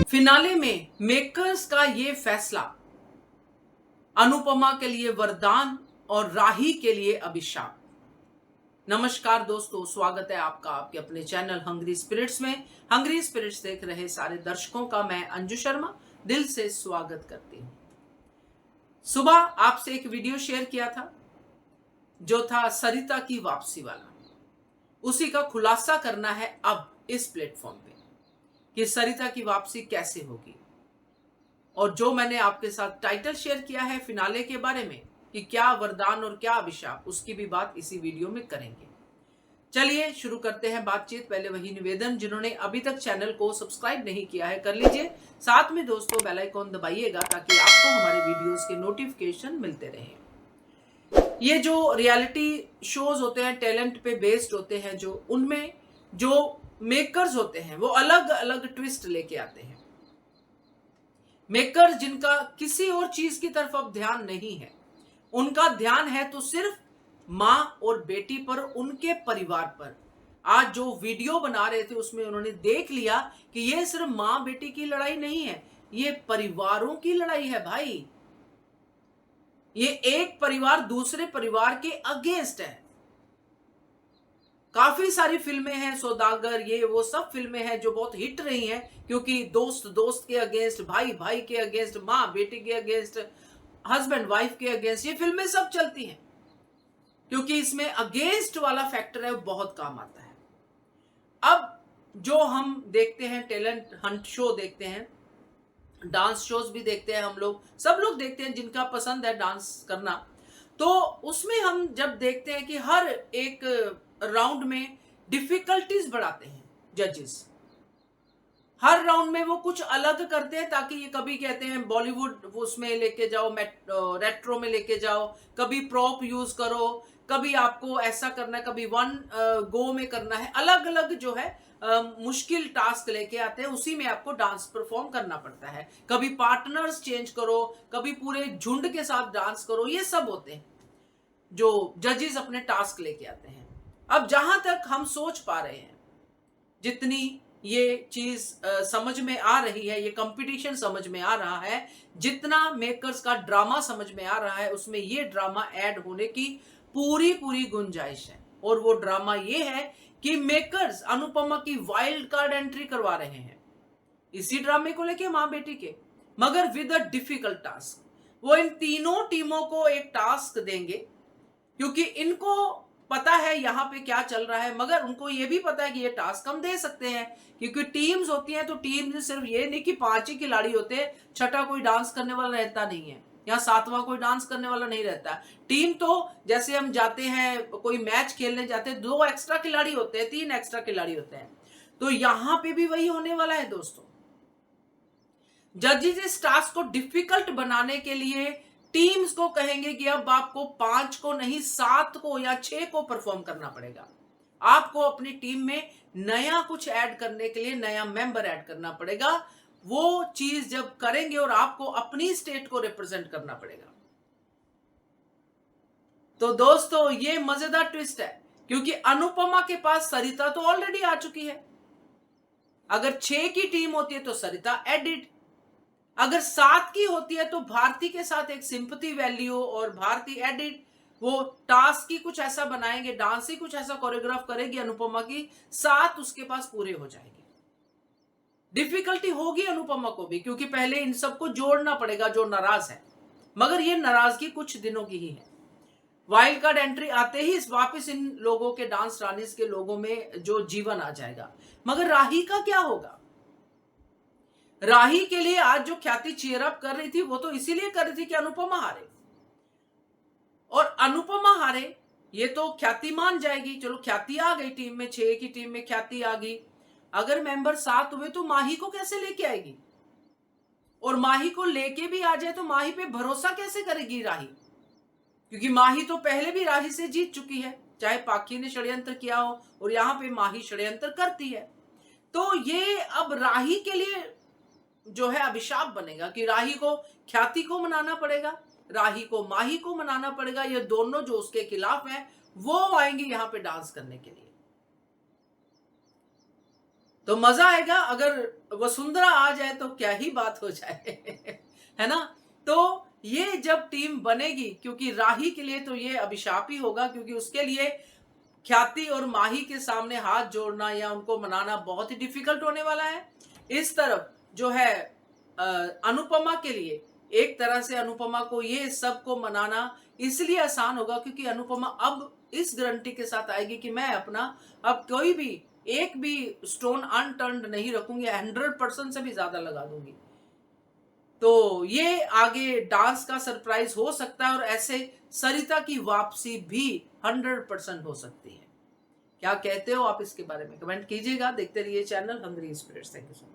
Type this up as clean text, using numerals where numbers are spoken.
Finale में makers का ये फैसला अनुपमा के लिए वरदान और राही के लिए अभिशाप। नमस्कार दोस्तों, स्वागत है आपका आपके अपने चैनल हंग्री स्पिरिट्स में। हंग्री स्पिरिट्स देख रहे सारे दर्शकों का मैं अंजू शर्मा दिल से स्वागत करती हूँ। सुबह आपसे एक वीडियो शेयर किया था जो था सरिता की वापसी वाला। उसी का खुलासा करना है अब इस प्लेटफॉर्म पे कि सरिता की वापसी कैसे होगी। और जो मैंने आपके साथ टाइटल शेयर किया है फिनाले के बारे में कि क्या वरदान और क्या अभिशाप, उसकी भी बात इसी वीडियो में करेंगे। चलिए शुरू करते हैं बातचीत। पहले वही निवेदन, जिन्होंने अभी तक चैनल को सब्सक्राइब नहीं किया है कर लीजिए। साथ में दोस्तों बेल आइकॉन दबाइएगा ताकि आपको हमारे वीडियोस के नोटिफिकेशन मिलते रहें। ये जो रियलिटी शोज होते हैं टैलेंट पे बेस्ड होते हैं, जो उनमें जो मेकर्स होते हैं वो अलग अलग ट्विस्ट लेके आते हैं। मेकर्स जिनका किसी और चीज की तरफ अब ध्यान नहीं है, उनका ध्यान है तो सिर्फ मां और बेटी पर, उनके परिवार पर। आज जो वीडियो बना रहे थे उसमें उन्होंने देख लिया कि ये सिर्फ मां बेटी की लड़ाई नहीं है, ये परिवारों की लड़ाई है भाई। ये एक परिवार दूसरे परिवार के अगेंस्ट है। काफी सारी फिल्में हैं, सौदागर, ये वो सब फिल्में हैं जो बहुत हिट रही हैं, क्योंकि दोस्त दोस्त के अगेंस्ट, भाई भाई के अगेंस्ट, माँ बेटी के अगेंस्ट, हस्बैंड वाइफ के अगेंस्ट, ये फिल्में सब चलती हैं क्योंकि इसमें अगेंस्ट वाला फैक्टर है वो बहुत काम आता है। अब जो हम देखते हैं टैलेंट हंट शो देखते हैं, डांस शोज भी देखते हैं, हम लोग सब लोग देखते हैं जिनका पसंद है डांस करना। तो उसमें हम जब देखते हैं कि हर एक राउंड में डिफिकल्टीज बढ़ाते हैं जजेस, हर राउंड में वो कुछ अलग करते हैं ताकि ये कभी कहते हैं बॉलीवुड उसमें लेके जाओ, रेट्रो में लेके जाओ, कभी प्रॉप यूज करो, कभी आपको ऐसा करना है, कभी वन गो में करना है। अलग अलग जो है मुश्किल टास्क लेके आते हैं, उसी में आपको डांस परफॉर्म करना पड़ता है। कभी पार्टनर्स चेंज करो, कभी पूरे झुंड के साथ डांस करो, ये सब होते हैं जो जजेस अपने टास्क लेके आते हैं। अब जहां तक हम सोच पा रहे हैं, जितनी ये चीज समझ में आ रही है, ये कंपटीशन समझ में आ रहा है, जितना मेकर्स का ड्रामा समझ में आ रहा है, उसमें ये ड्रामा ऐड होने की पूरी पूरी गुंजाइश है। और वो ड्रामा ये है कि मेकर्स अनुपमा की वाइल्ड कार्ड एंट्री करवा रहे हैं इसी ड्रामे को लेके, मां बेटी के, मगर विद अ डिफिकल्ट टास्क। वो इन तीनों टीमों को एक टास्क देंगे क्योंकि इनको पता है यहाँ पे क्या चल रहा है, मगर उनको ये भी पता है कि ये टास्क हम दे सकते हैं क्योंकि टीम्स होती हैं। तो टीम में सिर्फ ये नहीं कि 5 ही खिलाड़ी होते हैं, छठा कोई डांस करने वाला रहता नहीं है, या 7वां कोई डांस करने वाला नहीं रहता। टीम तो जैसे हम जाते हैं कोई मैच खेलने जाते हैं, 2 एक्स्ट्रा खिलाड़ी होते हैं, 3 एक्स्ट्रा खिलाड़ी होते हैं। तो यहां पे भी वही होने वाला है दोस्तों। जजेस इस टास्क को डिफिकल्ट बनाने के लिए टीम्स को कहेंगे कि अब आपको 5 को नहीं 7 को या 6 को परफॉर्म करना पड़ेगा। आपको अपनी टीम में नया कुछ ऐड करने के लिए नया मेंबर ऐड करना पड़ेगा। वो चीज जब करेंगे और आपको अपनी स्टेट को रिप्रेजेंट करना पड़ेगा। तो दोस्तों ये मजेदार ट्विस्ट है क्योंकि अनुपमा के पास सरिता तो ऑलरेडी आ चुकी है। अगर 6 की टीम होती है तो सरिता एडिट, अगर 7 की होती है तो भारती के साथ एक सिंपैथी वैल्यू और भारती एडिट। वो टास्क की कुछ ऐसा बनाएंगे, डांस ही कुछ ऐसा कोरियोग्राफ करेगी अनुपमा की, 7 उसके पास पूरे हो जाएंगे। डिफिकल्टी होगी अनुपमा को भी क्योंकि पहले इन सबको जोड़ना पड़ेगा जो नाराज है, मगर ये नाराजगी कुछ दिनों की ही है। वाइल्ड कार्ड एंट्री आते ही वापस इन लोगों के, डांस रानीज के लोगों में जो जीवन आ जाएगा। मगर राही का क्या होगा? राही के लिए आज जो ख्याति चीयर अप कर रही थी वो तो इसीलिए कर रही थी कि अनुपमा हारे, और अनुपमा हारे ये तो ख्याति मान जाएगी। चलो ख्याति आ गई टीम में, 6 की टीम में ख्याति आ गई। अगर मेंबर 7 हुए तो माही को कैसे लेके आएगी? और माही को लेके भी आ जाए तो माही पे भरोसा कैसे करेगी राही? क्योंकि माही तो पहले भी राही से जीत चुकी है, चाहे पाखी ने षड्यंत्र किया हो, और यहां पे माही षड्यंत्र करती है। तो ये अब राही के लिए जो है अभिशाप बनेगा कि राही को ख्याति को मनाना पड़ेगा, राही को माही को मनाना पड़ेगा। ये दोनों जो उसके खिलाफ हैं वो आएंगे यहां पे डांस करने के लिए। तो मजा आएगा। अगर वसुंधरा आ जाए तो क्या ही बात हो जाए है ना। तो ये जब टीम बनेगी, क्योंकि राही के लिए तो ये अभिशाप ही होगा, क्योंकि उसके लिए ख्याति और माही के सामने हाथ जोड़ना या उनको मनाना बहुत ही डिफिकल्ट होने वाला है। इस तरफ जो है अनुपमा के लिए एक तरह से अनुपमा को ये सबको मनाना इसलिए आसान होगा क्योंकि अनुपमा अब इस गारंटी के साथ आएगी कि मैं अपना अब कोई भी एक भी स्टोन अनटर्न्ड नहीं रखूंगी, 100% से भी ज्यादा लगा दूंगी। तो ये आगे डांस का सरप्राइज हो सकता है और ऐसे सरिता की वापसी भी 100% हो सकती है। क्या कहते हो आप इसके बारे में? कमेंट कीजिएगा। देखते रहिए channel Hungry Spirits. Thank you so much.